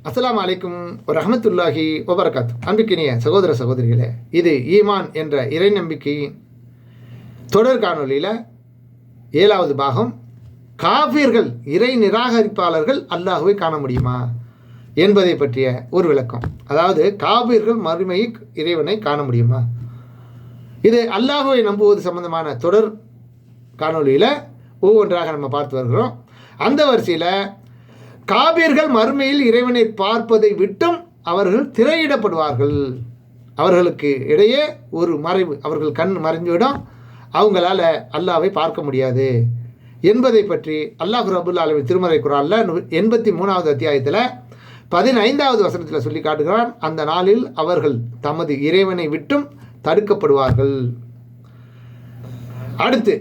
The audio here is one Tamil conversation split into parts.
அஸ்ஸலாமு அலைக்கும் வரஹ்மத்துல்லாஹி வபரகாத்து. அன்பிக்கினிய சகோதர சகோதரிகளே, இது ஈமான் என்ற இறை நம்பிக்கையின் தொடர் காணொலியில் 7வது பாகம். காஃபிர்கள், இறை நிராகரிப்பாளர்கள் அல்லாஹுவை காண முடியுமா என்பதை பற்றிய ஒரு விளக்கம். அதாவது காஃபிர்கள் மறுமை இறைவனை காண முடியுமா, இது அல்லாஹுவை நம்புவது சம்பந்தமான தொடர் காணொலியில் ஒவ்வொன்றாக நம்ம பார்த்து வருகிறோம். அந்த வரிசையில் காபிர்கள் மறுமையில் இறைவனை பார்ப்பதை விட்டும் அவர்கள் திரையிடப்படுவார்கள். அவர்களுக்கு இடையே ஒரு மறைவு, அவர்கள் கண் மறைந்துவிடும், அவங்களால அல்லாஹ்வை பார்க்க முடியாது என்பதை பற்றி அல்லாஹ் ரப்புல் ஆலமீன் திருமறை குர்ஆனில் 83வது அத்தியாயத்தில் 15வது வசனத்தில் சொல்லி காட்டுகிறான். அந்த நாளில் அவர்கள் தமது இறைவனை விட்டும் தடுக்கப்படுவார்கள். அடுத்து,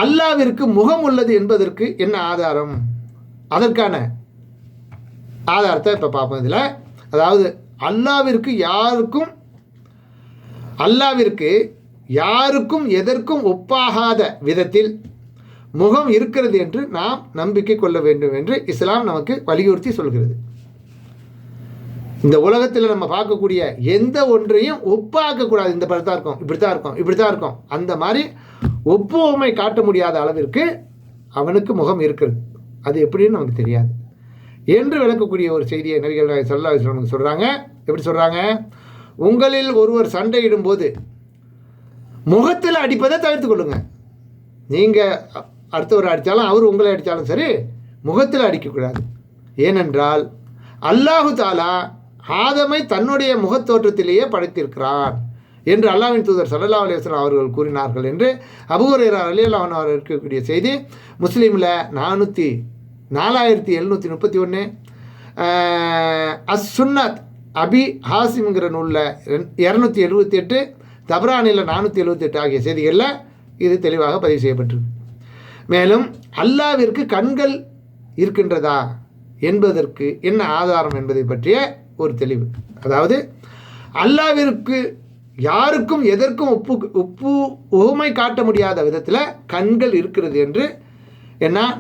அல்லாஹ்விற்கு முகம் உள்ளது என்பதற்கு என்ன ஆதாரம்? அதற்கான ஆதாரத்தை இப்போ பார்ப்போம். இதில் அதாவது அல்லாஹ்விற்கு யாருக்கும் எதற்கும் ஒப்பாகாத விதத்தில் முகம் இருக்கிறது என்று நாம் நம்பிக்கை கொள்ள வேண்டும் என்று இஸ்லாம் நமக்கு வலியுறுத்தி சொல்கிறது. இந்த உலகத்தில் நம்ம பார்க்கக்கூடிய எந்த ஒன்றையும் ஒப்பாக்கக்கூடாது. இந்த படத்தான் இருக்கும், இப்படித்தான் இருக்கும், அந்த மாதிரி ஒப்புமை காட்ட முடியாத அளவிற்கு அவனுக்கு முகம் இருக்கிறது. அது எப்படின்னு நமக்கு தெரியாது என்று விளக்கக்கூடிய ஒரு செய்தியை நபிகள் ஸல்லல்லாஹு அலைஹி வஸல்லம் சொல்கிறாங்க. எப்படி சொல்கிறாங்க? உங்களில் ஒருவர் சண்டையிடும் போது முகத்தில் அடிப்பதை தவிர்த்து கொள்ளுங்க. நீங்கள் அடுத்தவர் அடித்தாலும் அவர் உங்களை அடித்தாலும் சரி, முகத்தில் அடிக்கக்கூடாது. ஏனென்றால் அல்லாஹு தாலா ஆதமை தன்னுடைய முகத்தோற்றத்திலேயே படைத்திருக்கிறான் என்று அல்லாஹ்வின் தூதர் ஸல்லல்லாஹு அலைஹி வஸல்லம் அவர்கள் கூறினார்கள் என்று அபூ ஹுரைரா ரலியல்லாஹு அன்ஹு அவர்கள் இருக்கக்கூடிய செய்தி முஸ்லீமில் 4731, அஸ்-சுன்னத் அபி ஹாசிம்ங்கிற நூலில் 278, தப்ரானியில் 478 ஆகிய செய்திகளில் இது தெளிவாக பதிவு செய்யப்பட்டிருக்கு. மேலும் அல்லாஹ்விற்கு கண்கள் இருக்கின்றதா என்பதற்கு என்ன ஆதாரம் என்பதை பற்றிய ஒரு தெளிவு. அதாவது அல்லாஹ்விற்கு யாருக்கும் எதற்கும் உவமை காட்ட முடியாத விதத்தில் கண்கள் இருக்கிறது என்று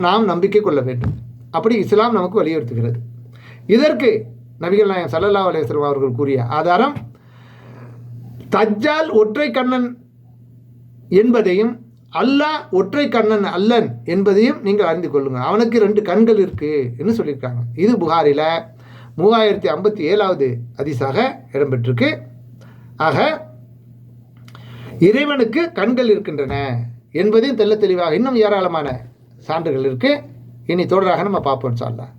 நாம் நம்பிக்கை கொள்ள வேண்டும். அப்படி இஸ்லாம் நமக்கு வலியுறுத்துகிறது. இதற்கு நபிகள் நாயகம் ஸல்லல்லாஹு அலைஹி வஸல்லம் அவர்கள் கூறிய ஆதாரம், தஜ்ஜால் ஒற்றை கண்ணன் என்பதையும் அல்லாஹ் ஒற்றை கண்ணன் அல்லன் என்பதையும் நீங்கள் அறிந்து கொள்ளுங்கள். அவனுக்கு 2 கண்கள் இருக்கு என்று சொல்லியிருக்காங்க. இது புகாரில் 3057வது ஹதீஸாக இடம்பெற்றிருக்கு. ஆக இறைவனுக்கு கண்கள் இருக்கின்றன என்பதையும் தெள்ள தெளிவாக இன்னும் ஏராளமான சான்றுகள் இருக்கு. இனி தொடராக நம்ம பார்ப்போம் இன்ஷா அல்லாஹ்.